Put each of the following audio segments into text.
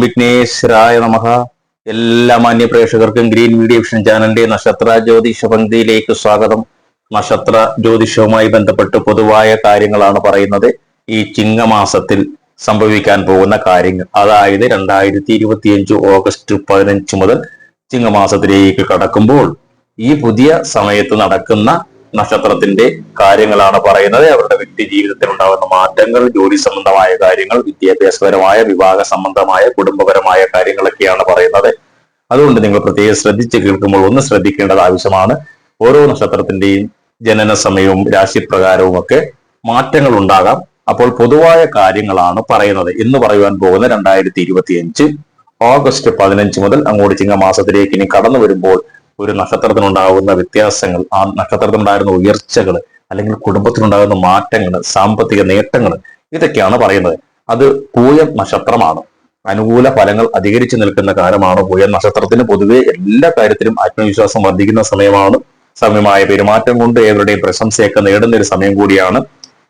വിഘ്നേശ്വരായ നമഃ. എല്ലാ മാന്യ പ്രേക്ഷകർക്കും ഗ്രീൻ മീഡിയ വിഷൻ ചാനലിന്റെ നക്ഷത്ര ജ്യോതിഷ പങ്ക്തിയിലേക്ക് സ്വാഗതം. നക്ഷത്ര ജ്യോതിഷവുമായി ബന്ധപ്പെട്ട് പൊതുവായ കാര്യങ്ങളാണ് പറയുന്നത്. ഈ ചിങ്ങമാസത്തിൽ സംഭവിക്കാൻ പോകുന്ന കാര്യങ്ങൾ, അതായത് 2025 ഓഗസ്റ്റ് 15 മുതൽ ചിങ്ങമാസത്തിലേക്ക് കടക്കുമ്പോൾ ഈ പുതിയ സമയത്ത് നടക്കുന്ന നക്ഷത്രത്തിന്റെ കാര്യങ്ങളാണ് പറയുന്നത്. അവരുടെ വ്യക്തി ജീവിതത്തിൽ ഉണ്ടാകുന്ന മാറ്റങ്ങൾ, ജോലി സംബന്ധമായ കാര്യങ്ങൾ, വിദ്യാഭ്യാസപരമായ, വിവാഹ സംബന്ധമായ, കുടുംബപരമായ കാര്യങ്ങളൊക്കെയാണ് പറയുന്നത്. അതുകൊണ്ട് നിങ്ങൾ പ്രത്യേകം ശ്രദ്ധിച്ച് കേൾക്കുമ്പോൾ ഒന്ന് ശ്രദ്ധിക്കേണ്ടത് ആവശ്യമാണ്. ഓരോ നക്ഷത്രത്തിന്റെയും ജനന സമയവും രാശിപ്രകാരവും ഒക്കെ മാറ്റങ്ങൾ ഉണ്ടാകാം. അപ്പോൾ പൊതുവായ കാര്യങ്ങളാണ് പറയുന്നത്. ഇന്ന് പറയുവാൻ പോകുന്ന 2025 ഓഗസ്റ്റ് 15 മുതൽ അങ്ങോട്ട് ചിങ്ങമാസത്തിലേക്ക് ഇനി കടന്നു വരുമ്പോൾ ഒരു നക്ഷത്രത്തിനുണ്ടാകുന്ന വ്യത്യാസങ്ങൾ, ആ നക്ഷത്രത്തിനുണ്ടാകുന്ന ഉയർച്ചകൾ, അല്ലെങ്കിൽ കുടുംബത്തിനുണ്ടാകുന്ന മാറ്റങ്ങൾ, സാമ്പത്തിക നേട്ടങ്ങൾ, ഇതൊക്കെയാണ് പറയുന്നത്. അത് പൂയം നക്ഷത്രമാണ്. അനുകൂല ഫലങ്ങൾ അധികരിച്ചു നിൽക്കുന്ന കാലമാണ് പൂയം നക്ഷത്രത്തിന്. പൊതുവെ എല്ലാ കാര്യത്തിലും ആത്മവിശ്വാസം വർദ്ധിക്കുന്ന സമയമാണ്. സൗമ്യമായ പെരുമാറ്റം കൊണ്ട് ഏവരുടെയും പ്രശംസയൊക്കെ നേടുന്ന ഒരു സമയം കൂടിയാണ്.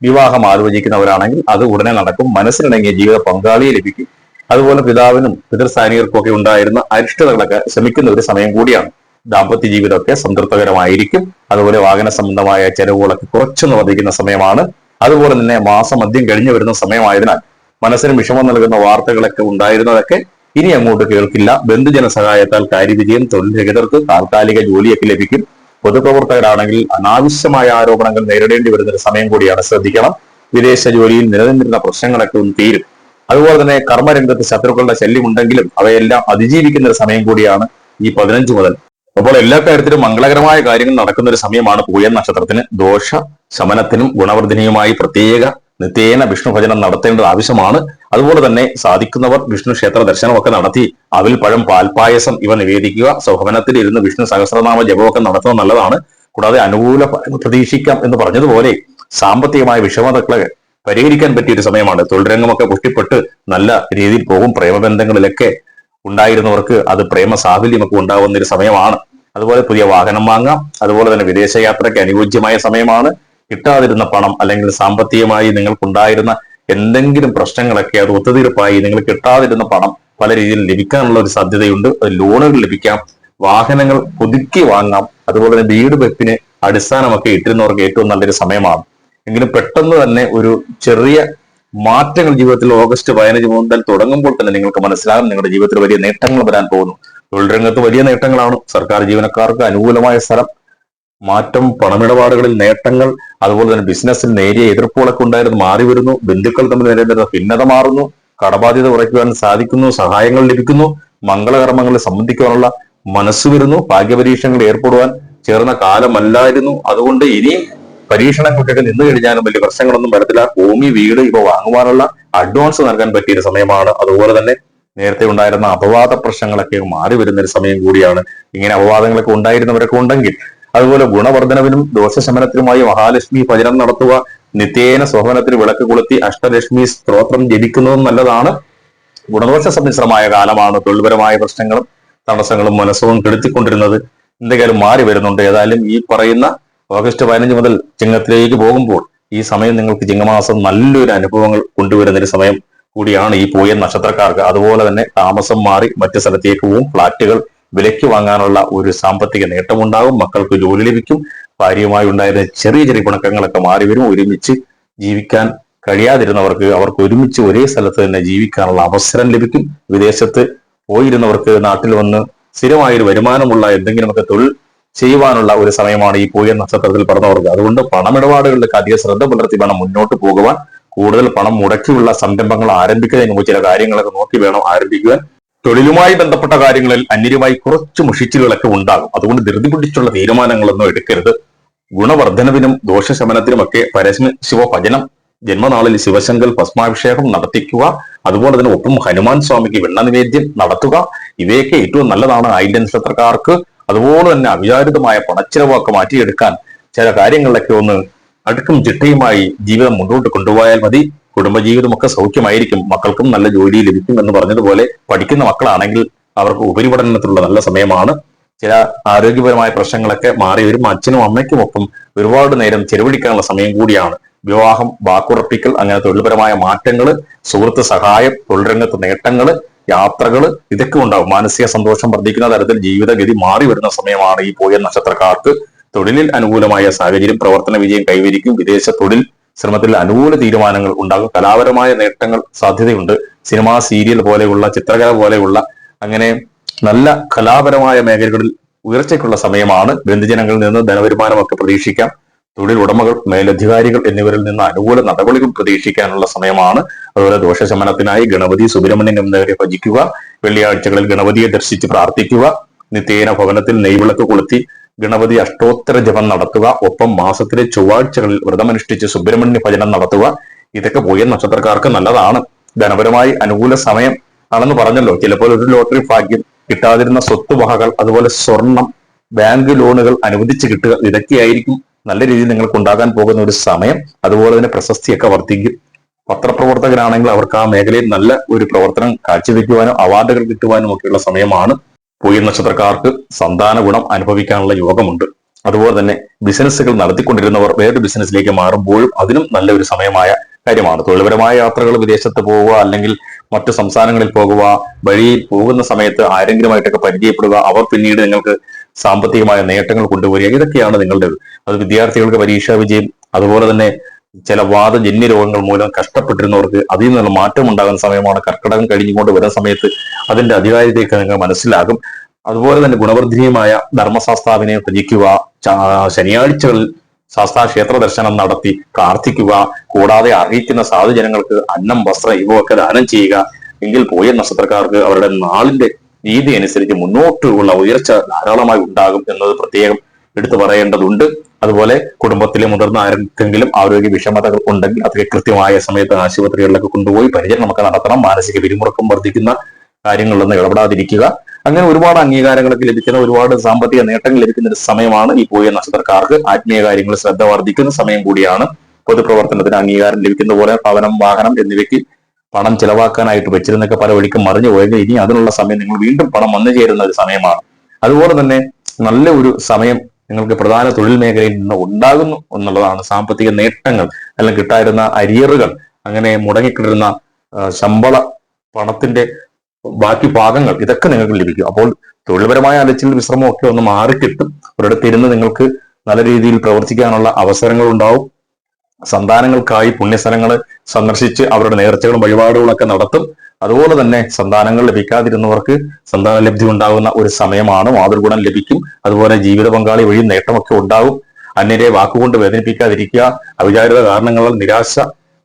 വിവാഹം ആലോചിക്കുന്നവരാണെങ്കിൽ അത് ഉടനെ നടക്കും. മനസ്സിനിണങ്ങിയ ജീവിത പങ്കാളിയെ ലഭിക്കും. അതുപോലെ പിതാവിനും പിതൃസ്ഥാനികർക്കും ഒക്കെ ഉണ്ടായിരുന്ന അരിഷ്ടതകളൊക്കെ ശ്രമിക്കുന്ന ഒരു സമയം കൂടിയാണ്. ദാമ്പത്യ ജീവിതമൊക്കെ സംതൃപ്തകരമായിരിക്കും. അതുപോലെ വാഹന സംബന്ധമായ ചെലവുകളൊക്കെ കുറച്ചൊന്ന് വർദ്ധിക്കുന്ന സമയമാണ്. അതുപോലെ തന്നെ മാസമധ്യം കഴിഞ്ഞു വരുന്ന സമയമായതിനാൽ മനസ്സിന് വിഷമം നൽകുന്ന വാർത്തകളൊക്കെ ഉണ്ടായിരുന്നതൊക്കെ ഇനി അങ്ങോട്ട് കേൾക്കില്ല. ബന്ധുജന സഹായത്താൽ കാര്യവിജയം, തൊഴിൽ രഹിതർക്ക് താൽക്കാലിക ജോലിയൊക്കെ ലഭിക്കും. പൊതുപ്രവർത്തകരാണെങ്കിൽ അനാവശ്യമായ ആരോപണങ്ങൾ നേരിടേണ്ടി വരുന്ന ഒരു സമയം കൂടിയാണ്, ശ്രദ്ധിക്കണം. വിദേശ ജോലിയിൽ നിലനിന്നിരുന്ന പ്രശ്നങ്ങളൊക്കെ ഒന്ന് തീരും. അതുപോലെ തന്നെ കർമ്മരംഗത്ത് ശത്രുക്കളുടെ ശല്യം ഉണ്ടെങ്കിലും അവയെല്ലാം അതിജീവിക്കുന്ന ഒരു സമയം കൂടിയാണ് ഈ 15 മുതൽ. അപ്പോൾ എല്ലാ കാര്യത്തിലും മംഗളകരമായ കാര്യങ്ങൾ നടക്കുന്ന ഒരു സമയമാണ് പൂയം നക്ഷത്രത്തിന്. ദോഷ ശമനത്തിനും ഗുണവർദ്ധനയുമായി പ്രത്യേക നിത്യേന വിഷ്ണു ഭജനം നടത്തേണ്ടത് ആവശ്യമാണ്. അതുപോലെ തന്നെ സാധിക്കുന്നവർ വിഷ്ണു ക്ഷേത്ര ദർശനമൊക്കെ നടത്തി അവിൽ, പഴം, പാൽപായസം ഇവ നിവേദിക്കുക. സ്വഭവനത്തിൽ ഇരുന്ന് വിഷ്ണു സഹസ്രനാമ ജപമൊക്കെ നടത്തുന്നത് നല്ലതാണ്. കൂടാതെ അനുകൂല ഫലങ്ങൾ പ്രതീക്ഷിക്കാം എന്ന് പറഞ്ഞതുപോലെ സാമ്പത്തികമായ വിഷമതകളെ പരിഹരിക്കാൻ പറ്റിയ ഒരു സമയമാണ്. തൊഴിൽ രംഗമൊക്കെ പുഷ്ടിപ്പെട്ട് നല്ല രീതിയിൽ പോകും. പ്രേമബന്ധങ്ങളിലൊക്കെ ഉണ്ടായിരുന്നവർക്ക് അത് പ്രേമ സാഫല്യമൊക്കെ ഉണ്ടാവുന്ന ഒരു സമയമാണ്. അതുപോലെ പുതിയ വാഹനം വാങ്ങാം. അതുപോലെ തന്നെ വിദേശയാത്രയ്ക്ക് അനുയോജ്യമായ സമയമാണ്. കിട്ടാതിരുന്ന പണം, അല്ലെങ്കിൽ സാമ്പത്തികമായി നിങ്ങൾക്കുണ്ടായിരുന്ന എന്തെങ്കിലും പ്രശ്നങ്ങളൊക്കെ അത് ഒത്തുതീർപ്പായി നിങ്ങൾ കിട്ടാതിരുന്ന പണം പല രീതിയിൽ ലഭിക്കാനുള്ള ഒരു സാധ്യതയുണ്ട്. ലോണുകൾ ലഭിക്കാം. വാഹനങ്ങൾ പുതുക്കി വാങ്ങാം. അതുപോലെ തന്നെ വീട് വെപ്പിന് അടിസ്ഥാനമൊക്കെ ഇട്ടിരുന്നവർക്ക് ഏറ്റവും നല്ലൊരു സമയമാണ്. എങ്കിലും പെട്ടെന്ന് തന്നെ ഒരു ചെറിയ മാറ്റങ്ങൾ ജീവിതത്തിൽ ഓഗസ്റ്റ് 15 മുതൽ തുടങ്ങുമ്പോൾ തന്നെ നിങ്ങൾക്ക് മനസ്സിലാകും നിങ്ങളുടെ ജീവിതത്തിൽ വലിയ നേട്ടങ്ങൾ വരാൻ പോകുന്നു. തൊഴിൽ രംഗത്ത് വലിയ നേട്ടങ്ങളാണ്. സർക്കാർ ജീവനക്കാർക്ക് അനുകൂലമായ സ്ഥലം മാറ്റം, പണമിടപാടുകളിൽ നേട്ടങ്ങൾ, അതുപോലെ തന്നെ ബിസിനസ്സിൽ നേരിയ എതിർപ്പുകളൊക്കെ ഉണ്ടായിരുന്നു മാറി വരുന്നു. ബന്ധുക്കൾ തമ്മിൽ നേരിടുന്ന ഭിന്നത മാറുന്നു. കടബാധ്യത കുറയ്ക്കുവാൻ സാധിക്കുന്നു. സഹായങ്ങൾ ലഭിക്കുന്നു. മംഗളകർമ്മങ്ങളിൽ സംബന്ധിക്കാനുള്ള മനസ്സ് വരുന്നു. ഭാഗ്യപരീക്ഷണങ്ങളിൽ ഏർപ്പെടുവാൻ ചേർന്ന കാലമല്ലായിരുന്നു. അതുകൊണ്ട് ഇനിയും പരീക്ഷണങ്ങൾക്കൊക്കെ നിന്ന് കഴിഞ്ഞാലും വലിയ പ്രശ്നങ്ങളൊന്നും വരത്തില്ല. ഭൂമി, വീട് ഇവ വാങ്ങുവാനുള്ള അഡ്വാൻസ് നൽകാൻ പറ്റിയൊരു സമയമാണ്. അതുപോലെ തന്നെ നേരത്തെ ഉണ്ടായിരുന്ന അപവാദ പ്രശ്നങ്ങളൊക്കെ മാറി വരുന്ന ഒരു സമയം കൂടിയാണ്. ഇങ്ങനെ അപവാദങ്ങളൊക്കെ ഉണ്ടായിരുന്നവരൊക്കെ ഉണ്ടെങ്കിൽ അതുപോലെ ഗുണവർദ്ധനവിനും ദോഷശമനത്തിനുമായി മഹാലക്ഷ്മി ഭജനം നടത്തുക. നിത്യേന സ്വഭവനത്തിന് വിളക്ക് കൊളുത്തി അഷ്ടലക്ഷ്മി സ്തോത്രം ജപിക്കുന്നതും നല്ലതാണ്. ഗുണദോഷ സമ്മിശ്രമായ കാലമാണ്. തൊഴിൽപരമായ പ്രശ്നങ്ങളും തടസ്സങ്ങളും മനസ്സും കെടുത്തിക്കൊണ്ടിരുന്നത് എന്തെങ്കിലും മാറി വരുന്നുണ്ട്. ഏതായാലും ഈ പറയുന്ന ഓഗസ്റ്റ് 15 മുതൽ ചിങ്ങത്തിലേക്ക് പോകുമ്പോൾ ഈ സമയം നിങ്ങൾക്ക് ചിങ്ങമാസം നല്ലൊരു അനുഭവങ്ങൾ കൊണ്ടുവരുന്ന ഒരു സമയം കൂടിയാണ് ഈ പൂയം നക്ഷത്രക്കാർക്ക്. അതുപോലെ തന്നെ താമസം മാറി മറ്റു സ്ഥലത്തേക്ക് പോവും. ഫ്ളാറ്റുകൾ വിലയ്ക്ക് വാങ്ങാനുള്ള ഒരു സാമ്പത്തിക നേട്ടമുണ്ടാകും. മക്കൾക്ക് ജോലി ലഭിക്കും. ഭാര്യയുമായി ഉണ്ടായിരുന്ന ചെറിയ ചെറിയ പിണക്കങ്ങളൊക്കെ മാറി വരും. ഒരുമിച്ച് ജീവിക്കാൻ കഴിയാതിരുന്നവർക്ക് അവർക്ക് ഒരുമിച്ച് ഒരേ സ്ഥലത്ത് തന്നെ ജീവിക്കാനുള്ള അവസരം ലഭിക്കും. വിദേശത്ത് പോയിരുന്നവർക്ക് നാട്ടിൽ വന്ന് സ്ഥിരമായൊരു വരുമാനമുള്ള എന്തെങ്കിലുമൊക്കെ തൊഴിൽ ചെയ്യുവാനുള്ള ഒരു സമയമാണ് ഈ പൂയം നക്ഷത്രത്തിൽ പറഞ്ഞവർക്ക്. അതുകൊണ്ട് പണമിടപാടുകളിലേക്ക് അധിക ശ്രദ്ധ പുലർത്തി വേണം മുന്നോട്ട് പോകുവാൻ. കൂടുതൽ പണം മുടക്കിയുള്ള സംരംഭങ്ങൾ ആരംഭിക്കുന്നതിന് മുമ്പ് ചില കാര്യങ്ങളൊക്കെ നോക്കി വേണം ആരംഭിക്കുവാൻ. തൊഴിലുമായി ബന്ധപ്പെട്ട കാര്യങ്ങളിൽ അന്യരുമായി കുറച്ച് മുഷിച്ചിലുകളൊക്കെ ഉണ്ടാകും. അതുകൊണ്ട് ധൃതി പിടിച്ചുള്ള തീരുമാനങ്ങളൊന്നും എടുക്കരുത്. ഗുണവർദ്ധനവിനും ദോഷശമനത്തിനുമൊക്കെ പരമശിവ ഭജനം, ജന്മനാളിൽ ശിവശങ്കൽ ഭസ്മാഭിഷേകം നടത്തിക്കുക. അതുപോലെ തന്നെ ഒപ്പം ഹനുമാൻ സ്വാമിക്ക് വെണ്ണ നിവേദ്യം നടത്തുക. ഇവയൊക്കെ ഏറ്റവും നല്ലതാണ് ആയില്യം നക്ഷത്രക്കാർക്ക്. അതുപോലെ തന്നെ അവിചാരിതമായ പണച്ചിലവൊക്കെ മാറ്റിയെടുക്കാൻ ചില കാര്യങ്ങളിലൊക്കെ ഒന്ന് അടുക്കും ചിട്ടയുമായി ജീവിതം മുന്നോട്ട് കൊണ്ടുപോയാൽ മതി. കുടുംബജീവിതമൊക്കെ സൗഖ്യമായിരിക്കും. മക്കൾക്കും നല്ല ജോലി ലഭിക്കും എന്ന് പറഞ്ഞതുപോലെ പഠിക്കുന്ന മക്കളാണെങ്കിൽ അവർക്ക് ഉപരിപഠനത്തിലുള്ള നല്ല സമയമാണ്. ചില ആരോഗ്യപരമായ പ്രശ്നങ്ങളൊക്കെ മാറി വരും. അച്ഛനും അമ്മയ്ക്കും ഒപ്പം ഒരുപാട് നേരം ചെലവഴിക്കാനുള്ള സമയം കൂടിയാണ്. വിവാഹം, വാക്കുറപ്പിക്കൽ, അങ്ങനെ തൊഴിൽപരമായ മാറ്റങ്ങൾ, സുഹൃത്ത് സഹായം, തൊഴിൽ രംഗത്ത് നേട്ടങ്ങൾ, യാത്രകൾ ഇതൊക്കെ ഉണ്ടാവും. മാനസിക സന്തോഷം വർദ്ധിക്കുന്ന തരത്തിൽ ജീവിതഗതി മാറി വരുന്ന സമയമാണ് ഈ പോയ നക്ഷത്രക്കാർക്ക്. തൊഴിലിൽ അനുകൂലമായ സാഹചര്യം, പ്രവർത്തന വിജയം കൈവരിക്കും. വിദേശ തൊഴിൽ ശ്രമത്തിൽ അനുകൂല തീരുമാനങ്ങൾ ഉണ്ടാകും. കലാപരമായ നേട്ടങ്ങൾ സാധ്യതയുണ്ട്. സിനിമ, സീരിയൽ പോലെയുള്ള, ചിത്രകല പോലെയുള്ള അങ്ങനെ നല്ല കലാപരമായ മേഖലകളിൽ ഉയർച്ചയ്ക്കുള്ള സമയമാണ്. ബന്ധുജനങ്ങളിൽ നിന്ന് ധനവരുമാനമൊക്കെ പ്രതീക്ഷിക്കാം. തൊഴിൽ ഉടമകൾ, മേലധികാരികൾ എന്നിവരിൽ നിന്ന് അനുകൂല നടപടികൾ പ്രതീക്ഷിക്കാനുള്ള സമയമാണ്. അതുപോലെ ദോഷശമനത്തിനായി ഗണപതി, സുബ്രഹ്മണ്യൻ എന്നിവരെ ഭജിക്കുക. വെള്ളിയാഴ്ചകളിൽ ഗണപതിയെ ദർശിച്ച് പ്രാർത്ഥിക്കുക. നിത്യേന ഭവനത്തിൽ നെയ്വിളക്ക് കൊളുത്തി ഗണപതി അഷ്ടോത്തര ജപം നടത്തുക. ഒപ്പം മാസത്തിലെ ചൊവ്വാഴ്ചകളിൽ വ്രതമനുഷ്ഠിച്ച് സുബ്രഹ്മണ്യ ഭജനം നടത്തുക. ഇതൊക്കെ പോയ നക്ഷത്രക്കാർക്ക് നല്ലതാണ്. ധനപരമായി അനുകൂല സമയം ആണെന്ന് പറഞ്ഞല്ലോ. ചിലപ്പോൾ ഒരു ലോട്ടറി ഭാഗ്യം, കിട്ടാതിരുന്ന സ്വത്തുവകകൾ, അതുപോലെ സ്വർണം, ബാങ്ക് ലോണുകൾ അനുവദിച്ച് കിട്ടുക, ഇതൊക്കെയായിരിക്കും നല്ല രീതിയിൽ നിങ്ങൾക്ക് ഉണ്ടാകാൻ പോകുന്ന ഒരു സമയം. അതുപോലെ തന്നെ പ്രശസ്തിയൊക്കെ വർദ്ധിക്കും. പത്രപ്രവർത്തകരാണെങ്കിൽ അവർക്ക് ആ മേഖലയിൽ നല്ല ഒരു പ്രവർത്തനം കാഴ്ചവെക്കുവാനും അവാർഡുകൾ കിട്ടുവാനും ഒക്കെയുള്ള സമയമാണ്. പൂയ നക്ഷത്രക്കാർക്ക് സന്താന ഗുണം അനുഭവിക്കാനുള്ള യോഗമുണ്ട്. അതുപോലെ തന്നെ ബിസിനസ്സുകൾ നടത്തിക്കൊണ്ടിരുന്നവർ വേറൊരു ബിസിനസ്സിലേക്ക് മാറുമ്പോഴും അതിനും നല്ലൊരു സമയമായ കാര്യമാണ്. തൊഴിൽപരമായ യാത്രകൾ, വിദേശത്ത് പോവുക, അല്ലെങ്കിൽ മറ്റു സംസ്ഥാനങ്ങളിൽ പോകുക, വഴിയിൽ പോകുന്ന സമയത്ത് ആരെങ്കിലുമായിട്ടൊക്കെ പരിചയപ്പെടുക, അവർ പിന്നീട് നിങ്ങൾക്ക് സാമ്പത്തികമായ നേട്ടങ്ങൾ കൊണ്ടുവരിക, ഇതൊക്കെയാണ് നിങ്ങളുടേത്. അത് വിദ്യാർത്ഥികൾക്ക് പരീക്ഷാ വിജയം, അതുപോലെ തന്നെ ചില വാദജന്യ രോഗങ്ങൾ മൂലം കഷ്ടപ്പെട്ടിരുന്നവർക്ക് അതിൽ നിന്നുള്ള മാറ്റം ഉണ്ടാകുന്ന സമയമാണ്. കർക്കിടകം കഴിഞ്ഞുകൊണ്ട് വരുന്ന സമയത്ത് അതിന്റെ അധികാരിതയൊക്കെ നിങ്ങൾ മനസ്സിലാകും. അതുപോലെ തന്നെ ഗുണവർദ്ധനീയമായ ധർമ്മശാസ്താവിനെ ഭജിക്കുക. ശനിയാഴ്ചകളിൽ ശാസ്താ ക്ഷേത്ര ദർശനം നടത്തി പ്രാർത്ഥിക്കുക. കൂടാതെ അറിയിക്കുന്ന സാധുജനങ്ങൾക്ക് അന്നം, വസ്ത്രം ഇവയൊക്കെ ദാനം ചെയ്യുക. എങ്കിൽ പോയ നക്ഷത്രക്കാർക്ക് അവരുടെ നാളിന്റെ രീതി അനുസരിച്ച് മുന്നോട്ടുള്ള ഉയർച്ച ധാരാളമായി ഉണ്ടാകും എന്നത് പ്രത്യേകം എടുത്തു പറയേണ്ടതുണ്ട്. അതുപോലെ കുടുംബത്തിലെ മുതിർന്ന ആർക്കെങ്കിലും ആരോഗ്യ വിഷമതകൾ ഉണ്ടെങ്കിൽ അതൊക്കെ കൃത്യമായ സമയത്ത് ആശുപത്രികളിലൊക്കെ കൊണ്ടുപോയി പരിചരണമൊക്കെ നടത്തണം. മാനസിക പിരിമുറുക്കം വർദ്ധിക്കുന്ന കാര്യങ്ങളിലൊന്നും ഇടപെടാതിരിക്കുക. അങ്ങനെ ഒരുപാട് അംഗീകാരങ്ങളൊക്കെ ലഭിക്കുന്ന, ഒരുപാട് സാമ്പത്തിക നേട്ടങ്ങൾ ലഭിക്കുന്ന ഒരു സമയമാണ് ഈ പോയ നക്ഷത്രക്കാർക്ക്. ആത്മീയ കാര്യങ്ങളിൽ ശ്രദ്ധ വർദ്ധിക്കുന്ന സമയം കൂടിയാണ്. പൊതുപ്രവർത്തനത്തിന് അംഗീകാരം ലഭിക്കുന്ന പോലെ ഭവനം, വാഹനം എന്നിവയ്ക്ക് പണം ചെലവാക്കാനായിട്ട് വെച്ചിരുന്നൊക്കെ പല വഴിക്കും മറിഞ്ഞു പോയെങ്കിൽ ഇനി അതിനുള്ള സമയം നിങ്ങൾ വീണ്ടും പണം വന്നു ചേരുന്ന ഒരു സമയമാണ്. അതുപോലെ തന്നെ നല്ല ഒരു സമയം നിങ്ങൾക്ക് പ്രധാന തൊഴിൽ മേഖലയിൽ നിന്ന് ഉണ്ടാകുന്നു എന്നുള്ളതാണ്. സാമ്പത്തിക നേട്ടങ്ങൾ, അല്ലെങ്കിൽ കിട്ടായിരുന്ന അരിയറുകൾ, അങ്ങനെ മുടങ്ങിക്കിടരുന്ന ശമ്പള പണത്തിന്റെ ബാക്കി ഭാഗങ്ങൾ, ഇതൊക്കെ നിങ്ങൾക്ക് ലഭിക്കും. അപ്പോൾ തൊഴിൽപരമായ അലച്ചിൽ, വിശ്രമം ഒക്കെ ഒന്ന് മാറിക്കിട്ടും. ഒരിടത്തിരുന്ന് നിങ്ങൾക്ക് നല്ല രീതിയിൽ പ്രവർത്തിക്കാനുള്ള അവസരങ്ങൾ ഉണ്ടാവും. സന്താനങ്ങൾക്കായി പുണ്യസ്ഥലങ്ങൾ സന്ദർശിച്ച് അവരുടെ നേർച്ചകളും വഴിപാടുകളൊക്കെ നടത്തും. അതുപോലെ തന്നെ സന്താനങ്ങൾ ലഭിക്കാതിരുന്നവർക്ക് സന്താന ലബ്ധി ഉണ്ടാകുന്ന ഒരു സമയമാണ്. മാതൃഗുണം ലഭിക്കും. അതുപോലെ ജീവിത പങ്കാളി വഴി നേട്ടമൊക്കെ ഉണ്ടാകും. അന്യരെ വാക്കുകൊണ്ട് വേദനിപ്പിക്കാതിരിക്കുക. അവിചാരിത കാരണങ്ങളാൽ നിരാശ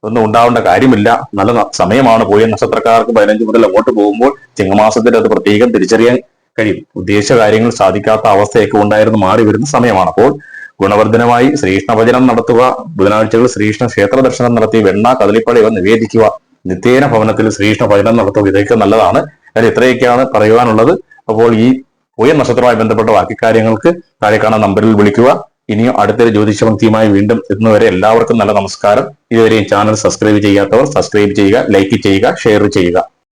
ഒന്നും ഉണ്ടാവേണ്ട കാര്യമില്ല. നല്ല സമയമാണ് പോയ നക്ഷത്രക്കാർക്ക്. 15 മുതൽ അങ്ങോട്ട് പോകുമ്പോൾ ചിങ്ങമാസത്തിൽ അത് പ്രത്യേകം തിരിച്ചറിയാൻ കഴിയും. ഉദ്ദേശ കാര്യങ്ങൾ സാധിക്കാത്ത അവസ്ഥയൊക്കെ ഉണ്ടായിരുന്നു മാറി വരുന്ന സമയമാണ്. അപ്പോൾ ഗുണവർദ്ധനമായി ശ്രീകൃഷ്ണ ഭജനം നടത്തുക. ബുധനാഴ്ചകൾ ശ്രീകൃഷ്ണ ക്ഷേത്ര ദർശനം നടത്തി വെണ്ണ, കദളിപ്പഴ ഇവ നിവേദിക്കുക. നിത്യേന ഭവനത്തിൽ ശ്രീകൃഷ്ണ ഭജനം നടത്തുക. ഇതൊക്കെ നല്ലതാണ്. അതിൽ ഇത്രയൊക്കെയാണ് പറയുവാനുള്ളത്. അപ്പോൾ ഈ പോയ നക്ഷത്രവുമായി ബന്ധപ്പെട്ട ബാക്കി കാര്യങ്ങൾക്ക് താഴെ കാണുന്ന നമ്പറിൽ വിളിക്കുക. ഇനിയും അടുത്തൊരു ജ്യോതിഷഭക്തിയുമായി വീണ്ടും എത്തുന്നവരെ എല്ലാവർക്കും നല്ല നമസ്കാരം. ഇതുവരെയും ചാനൽ സബ്സ്ക്രൈബ് ചെയ്യാത്തവർ സബ്സ്ക്രൈബ് ചെയ്യുക, ലൈക്ക് ചെയ്യുക, ഷെയർ ചെയ്യുക.